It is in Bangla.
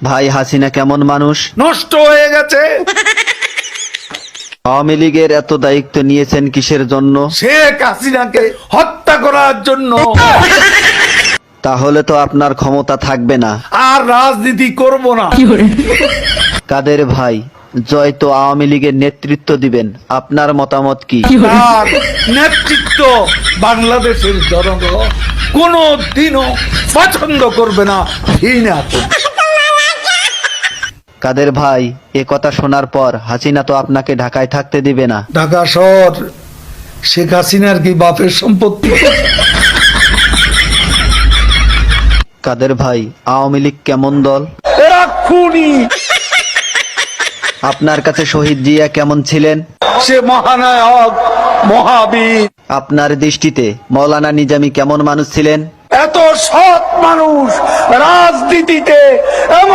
ভাই হাসিনা কেমন মানুষ? নষ্ট হয়ে গেছে। আওয়ামী লীগের এত দায়িত্ব নিয়েছেন কিসের জন্য? শেখ হাসিনাকে হত্যা করার জন্য। তাহলে তো আপনার ক্ষমতা থাকবে না। আর রাজনীতি করব না। কাদের ভাই, জয় তো আওয়ামী লীগের নেতৃত্ব দিবেন, আপনার মতামত কি? তার নেতৃত্ব বাংলাদেশের জনগণ কোনো দিনও পছন্দ করবে না, ঘৃণা করবে। কাদের ভাই, এ কথা শোনার পর হাসিনা তো আপনাকে ঢাকায় থাকতে দিবে না। ঢাকা শহর শেখ হাসিনার কি বাপের সম্পত্তি? কাদের ভাই, আওয়ামী লীগ কেমন দল? এরা খুনি। আপনার কাছে শহীদ জিয়া কেমন ছিলেন? সে মহানায়ক, মহাবীর। আপনার দৃষ্টিতে মৌলানা নিজামী কেমন মানুষ ছিলেন? এত সৎ মানুষ রাজনীতিতে এমন